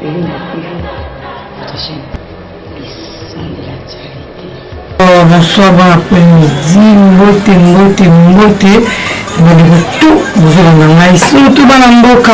Votre chaîne, les sons de l'actualité. Bonsoir, bon après-midi, moté. Tout, vous avez surtout dans la mboka,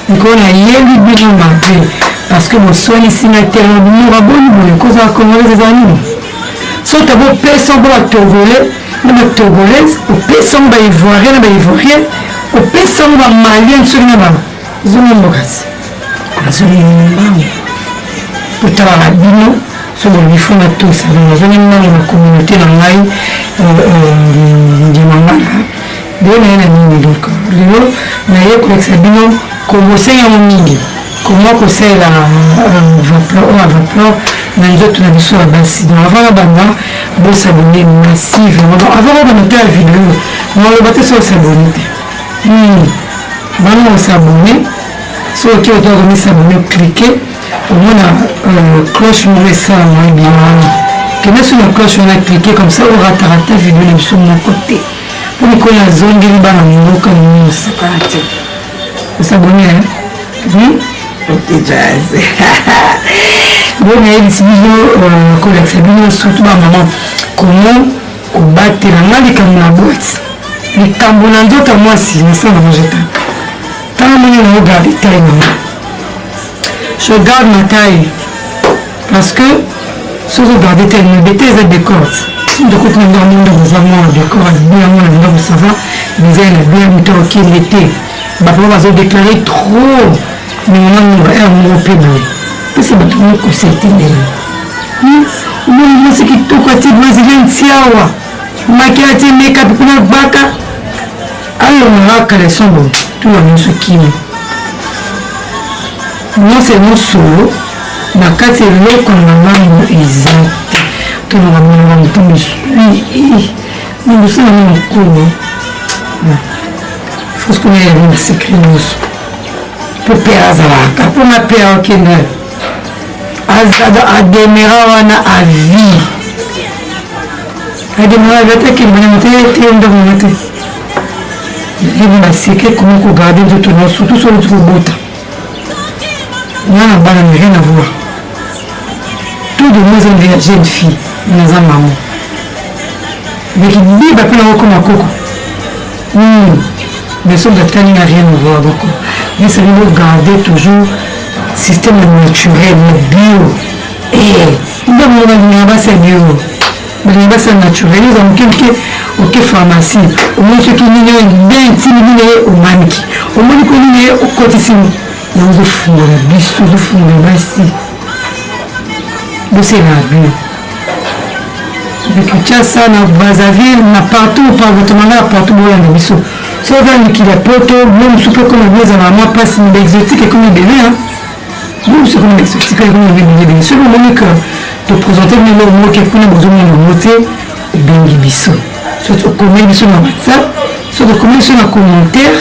on a yéli bino mabe. Parce que mon soin ici n'a tellement de nous rabonner, cause à commander des amis. Soit tu as beau personne pour la Togolais, la Togolaise, ou personne pour Ivoirien, la Ivoirien, ou personne pour Malien, sur la main. Zone Mogas. La zone Mbao. Pour travailler bino, sur le niveau de tous, la zone Mbao, la communauté dans l'ail, du Mangala. Bien, donc, Léo, naïe, avec sa bino, commencer à mon comment que c'est la vapeur dans notre tradition à Bassi. Donc avant la bande, bon s'abonner massivement. Donc avant la bande la vidéo, on le battait sur s'abonner. Maintenant on s'abonner. Sur lequel on doit s'abonner, cliquer. Au moins la cloche nous ça moins bien. Que même sur la cloche on a cliqué comme ça, on rate la vidéo sur mon côté. Pour qu'on la zone de l'Iban, on ne sait pas. Vous s'abonner, hein? Ok, jazz. Bon, mais il y a des surtout ma maman. Comment combattre la main des boîte. Les cambonandos à moi, si je sens manger. Tant que je regarde les tailles, je regarde ma taille. Parce que si je regarde les tailles, mes bêtises, elles décorent. Si je coupe mon monde, vous avez un décor, bien, ça va. Mais elle a bien mis qui l'été. Ma maman va se déclarer trop. Mais on a un peu c'est pas tout le monde qui s'est éteint. C'est qui tout côté brésilien tiawa. Maquillage make-up pour la baka. Alors on a calé son bon. Tout le monde se qui. Non c'est non solo. Ma carte c'est l'eau qu'on a maman exact. Tout le monde tout me suit. Nous sommes en cours. Faut se connaître les secrets nous. Pour Péazalaka, pour ma père qui ne a démarré à vie. A démarré à vie qui m'a monté et qui m'a monté. Il m'a secret comment vous gardez de tout le monde, surtout sur le trou-bout. Il n'y a rien à voir. Tout de nous on est jeune fille, nous avons maman. Mais qui dit, bah, plus comme un coco. Mais son de taille n'a rien à voir. Donc, mais c'est de garder toujours le système naturel, le bio. Et nous avons c'est bio. Mais c'est naturel. Nous avons quelques pharmacies. Au moins, ceux qui sont bien intimidés au mannequin. Au moins, qui sont au quotidien. Nous avons des fous, des bisous, des fous, des massis. Donc, c'est la bio. Donc, tu as ça dans Brazzaville, partout, par votre manière, partout, il y a des bisous. Si on va liquider la pote, même super comme les maman passe une exotique et comme les bébés, hein. Même c'est comme une exotique et comme les bébés. C'est le moment que de présenter le mot qui est besoin de noter, et bien les bisous. Soit au commentaire dans WhatsApp, soit au commentaire dans commentaire,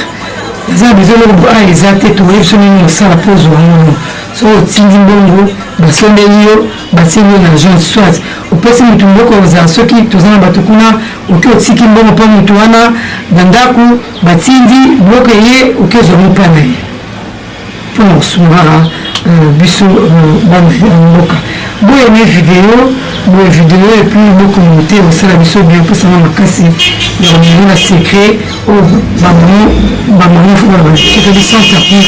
les uns besoin de les athées, tout le monde ça la pose au moment. Soit au Tindi Bongo, c'est Mélio, c'est l'agent, soit au passé de tout le monde, ceux qui tous en batukuna, ou que au Tiki Bongo, pas Moutoana, Dandaku, Batindi, Bloqué, ou que je ne pas naï. Pour nous, Soumara, Bissou, Boka. Vous aimez vidéo, et puis vous communauté, vous savez la mission bien, pour savoir ma casse, la secret, au Bamon, il faut avoir c'est que les sans tapis,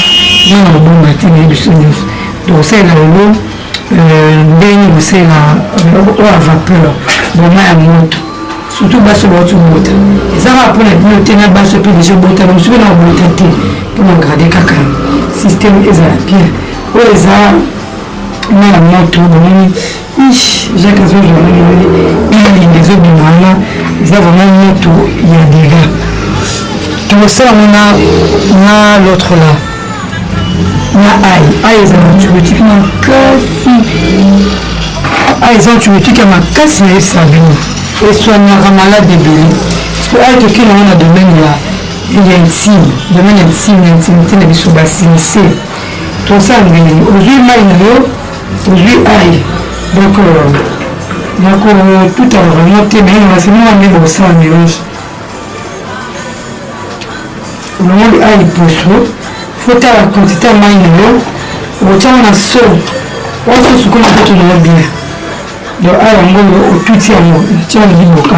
dans le bon matin, il y a du sonneuse. Donc, c'est la l'eau, c'est la eau à vapeur, vraiment à moto. Surtout bas sur votre moto. Et ça va pour les blotter, la bas sur les jeux bottes, donc je vais dans le botte pour me garder caca. Système est bien. Oh, les arts, mais la moto, j'ai qu'à ce jour, les autres du mal, ils ont vraiment une moto, il y a des gars. Tout ça, on a l'autre là. On a aïe, ils ont antibiotiques, ma casse. Ils ont antibiotiques, ma casse, mais ça vient. Et soignera malade des bébés. Parce que avec qui on a domaine là, il y a intime, domaine intime, l'intimité de l'issue bassinisée. Tout ça, aujourd'hui, aujourd'hui, aïe. Donc, tout a remonté, mais on va se mettre au sein de mélange. Le monde aïe pour soi. Faut la quantité de maïs, otia na so oso sukuna to na bien donc ala ngolo otuti yango tia na liboka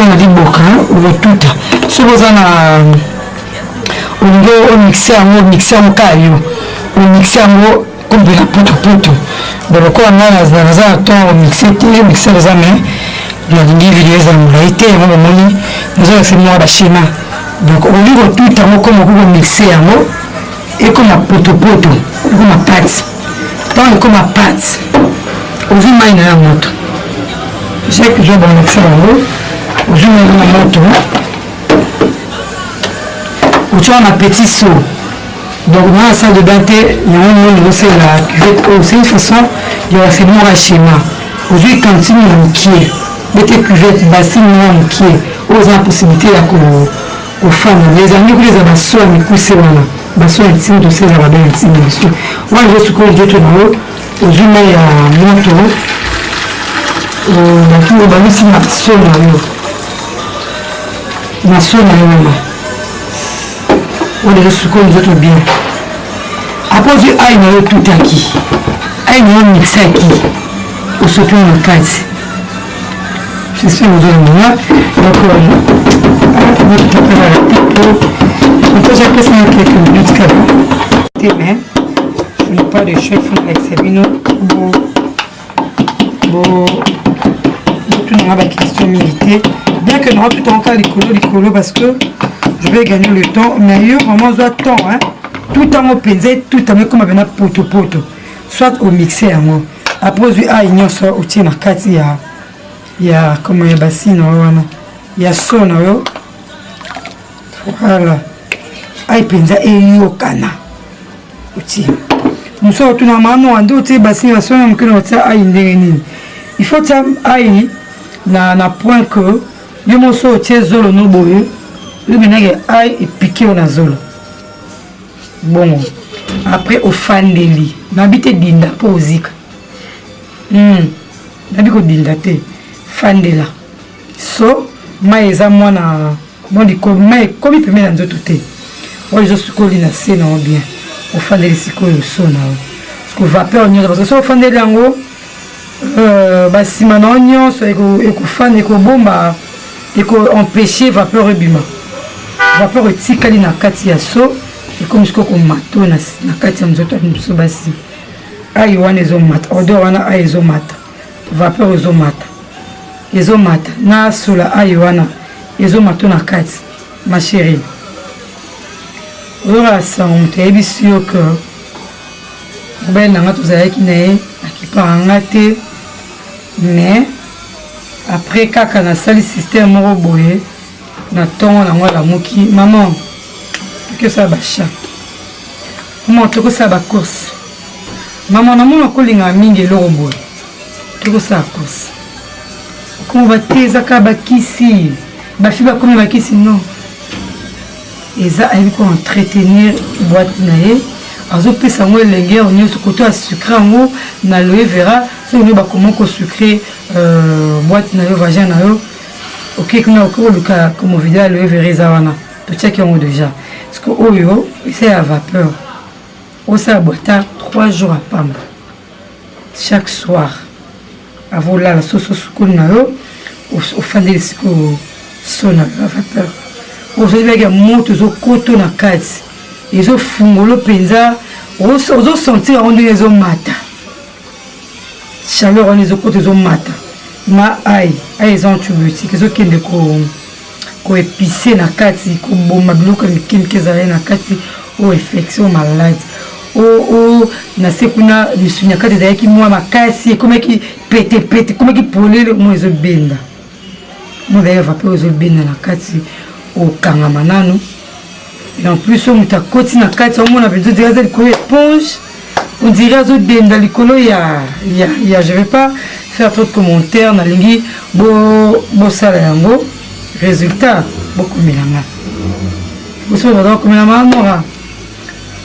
na liboka otuta so boza na on mixe yango kayo on mixe yango comme la poto donc quoi na to mixe za mais la vidéo za mulaite yango moni nous c'est moi ba schéma donc on livre tout yango comme on mixe yango et comme un poto comme un pâte tant comme un pâte au vu main na moto j'ai que je vais mixer yango au vu main na moto au tu as un petit seau donc dans la salle de bain il y a un monde c'est la cuvette c'est une façon il y a fait mon schéma au vu quand tu me qui mettez cuvette bassin mon qui aux impossibilités là aux femmes les amis les abasso à mes coups baso intime de ces arabes intime monsieur moi je suis collé tout là aux humains à moto dans tout le ballon si ma sonne on est sous collé tout bien après du aïe na tout aki aïe na mixé aki au soutien de carte j'espère vous allez moi donc então já pensei aqui que o música tem, né? Não pode deixar de receber no tu n'as pas question militaire bien que non tout encore les parce que je vais gagner le temps mais il y a vraiment besoin de temps hein tout en opensé tout en comme avec un poto soit au mixer moi après du a ignon ça au tien marquati il y a comme un bassin il y a son voilà ai penza eyokana uti muso tuna mano ando te basi basona mukino ta ai ndenge nini il faut ta ai na point que yo moso tie zolo no boye le menage ai et piqué na zolo bon après au fandeli nabite dinda pozika nabiko dinda te fandela so maeza mwana mondi comme il peut mettre dans tout moi je suis collé na scène bien au fond de l'isico le son parce que vapeur on parce que so fond de lango ba simana onyo so eko fan eko bomba eko empêcher vapeur ebima vapeur etikali na kati ya so et comme ce ko mato na kati ya mzoto mso basi ai wana ezo mata odeur wana ai ezo mata vapeur ezo mata na sola ai wana ezo mato na kati ma chérie ora sang te bisio que ben na to za ki ne akipanga te mais après kaka na sali système moko boye na tongo na ngala muki maman que ça ba chat comment to ko ça ba course maman na mona ko linga mingi lo boye to ko ça course comment va teza ka ba kisi ba fi ba comme ba kisi non et ça elle peut entretenir boîte naé azo pesa ngo elenge onyo ce côté à sucre ngo na loe vera so ni ba comment ko sucré boîte nayo vagin nayo OK kuna ko luka comme vidéo loe vera zawana to check ngo déjà parce que oyo c'est à vapeur au ça boîte 3 jours à pamba chaque soir avant la sauce ko nayo au fin de ce sona à vapeur aujourd'hui il y a moto zo koto na kati ezo fungolo penza ozo sentir on ezo mata chaleur on ezo koto ezo mata ma ai ezo antibiotique ezo kende ko épicé na kati ko bomba bloka mikini kezala na kati o infection malade o na sekuna misunya kati za ki mwa makasi comme ki pete comme ki polele mo ezo benda mo d'ailleurs va pas ezo benda na kati au kangamanano et en plus on t'a côté na kati on a besoin de dire que éponge on dirait zo denda likolo ya je vais pas faire trop de commentaires na lingi bo sala yango résultat beaucoup milanga bo so va comme la mama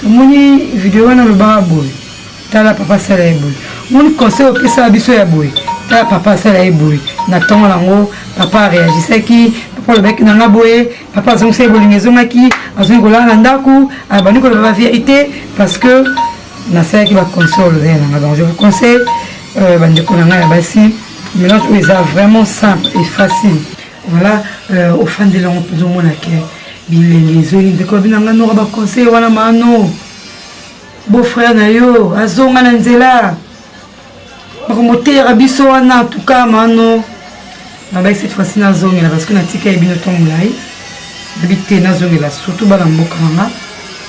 moni vidéo na le baboy tala papa sala eboy moni conseil pesa biso ya boy tala papa sala eboy na tongo lango papa réagissait qui papa lobaki na nga boye papa azongisa bolingo ezongaki azongi kolala na ndako abandi koloba ba vérité parce que nasalaki baconseil olobe nanga donc je vous conseille bandeko na ngai ya basi mélange oyo eza vraiment simple et facile voilà ofandelango mpenza omona ke bilenge ezoli ndeko babinanga noka baconseil wana mano beau-frère na yo azonga na nzela bakomoteyaka biso wana en tout cas mano nabai cette fois-ci nazongela parce que natika ye bino to molai nabi te nazongela surtout bana mboka nanga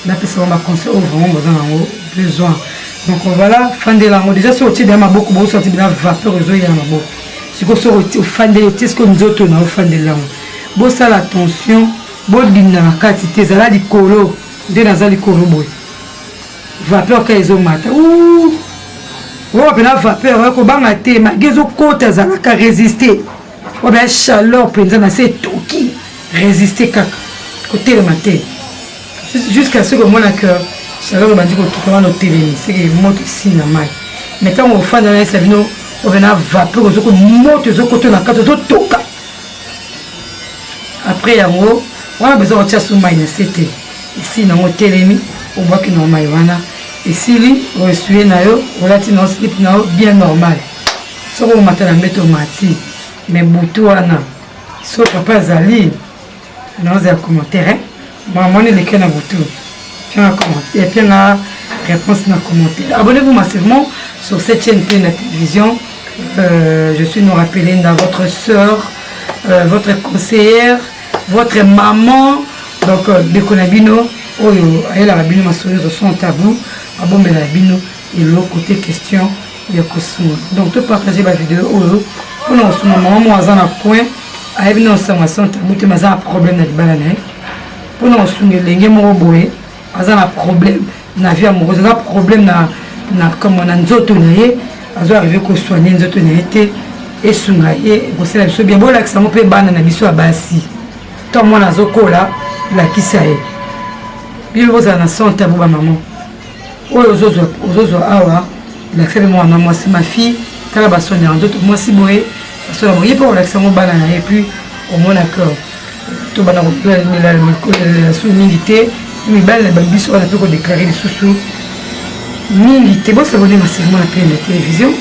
napesa bango baconseil oyo vraiment baza nango besoin donc voilà fandelango déjà so otie bia maboko bosorti bina vapeur ezoyela maboko siko so ofandeli te siko nzoto na ofandelango bosala attention bodinda na kati te ezala likolo nde naza likolo boye vapeur ka ezomata oyo mpena vapeur ekobanga te magi ezokota ezalaka résister oyo bea chaleur mpenza na se etoki résister kaka kotelema te jusqu'à ce que omonaka chaleur ebandi kotoka wana otelemi seke moto esi na mai mais ntango ofanda na esa bino opena vapeur ozoko moto ezokota na kati ozotoka après yango wana besoin kotia so mai na se te esi nango otelemi obwaki na mai wana esili oesue na yo olati na slip na yo bien normal soko omata na mbeto omati mais butu wana so papa azali naoza ya commentaire mamoni leke na butu pianga commentaire pianga réponse na commentaire abonnez-vous massivement sur cette chaîne pleine de télévision je suis Nora Pelinda, votre soeur votre conseillère votre maman donc Bekonabino oyo ayelaka bino masolo son tabou abombela bino elo côté question ya kosunga donc to partager ba vidéo oyo mpona kosunga mama mo aza na point ayebi na osanga son tabou te maza na problème na libala na ye mpona kosunga elenge moko boye aza na problème na vie amoureuse aza problème na comme na nzoto na ye azo arrive kosoigne nzoto na ye te esunga ye ekosala biso bien bolakisa yango mpe bana na biso ya basi to mwana azokola lakisa ye bino bozala na son tabou bamama oyo ozozwa awa lakisa mpe mwana mwasi ma fille tala basonera nzoto mwasi boye basonera boye mpe kolakisa yango bana na ye puis omonaka to bana kopelela su mingi te mibali na babiso wana mpe kodeklare lisusu mingi te bosabone massivement na pleine de télévision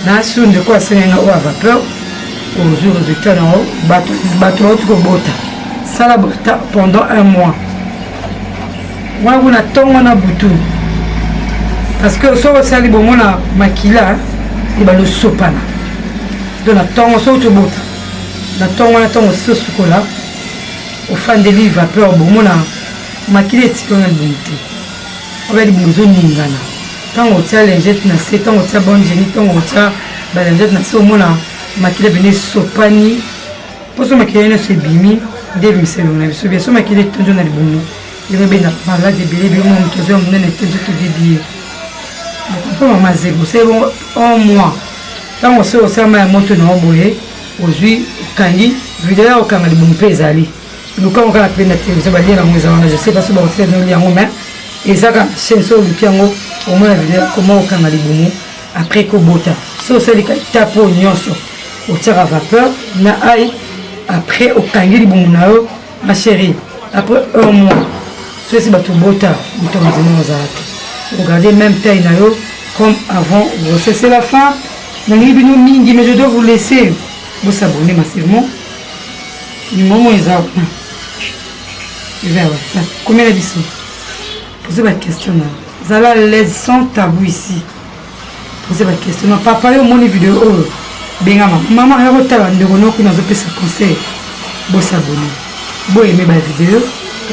na su ndeko asengenga oyo avapeur ozwi résultat nango bato bauti kobota sala bota pendant un mois wana kuna ntongo na butu parce que soki osali bongo na makila ebala osopana do na ntongo soki tobota na ntongo wana ntongo osi osukola ofandeli vapeur bongo na makila etika na libumu te oba libumu ezoningana ntango otia lingete na se ntango otia bonne génie ntango otia balingete na se omona makila ebene esopani mposo makila nyonso ebimi nde ebimisa elongo na biso bien so makila etonzo na libumu yango ebena malade ebele ebele mwa moto ozoya monene te nzoto debi ye mpo mama zebo osali bongo un mois ntango osi osala ma ya moto na oboye ozwi okangi video ya okanga libumu mpe ezali lukango kaka mpe na télévision balie yango eza wana je sais pas so baosala noli yango mais ezaka chaîne so oluki yango omona video koma okanga libumu après kobota so osalika etape oyo nyonso otiaka vapeur na ai après okangi libumu na yo ma chérie après un mois so esi bato bota moto mazima ozala te regardez même taille na yo comme avant grossesse c'est la fin nangi bino mingi mais je dois vous laisser vous s'abonner massivement numéro eza wana eza WhatsApp combien na biso posez ma question na zala l'aise sans tabou ici posez ma question na papa yo moni vidéo oyo bengama mama ya kotala ndeko noko nazopesa conseil bo s'abonner bo aimer ba vidéo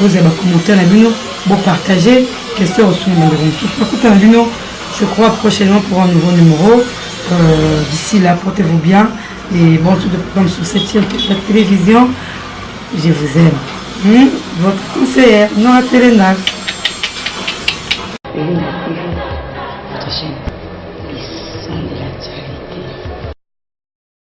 vous avez commenté na bino bo partager question sur mon numéro. Je crois prochainement pour un nouveau numéro. D'ici là, portez-vous bien et bon tout de programme sur cette chaîne de la télévision. Je vous aime. Votre conseillère, Nora Pelinda.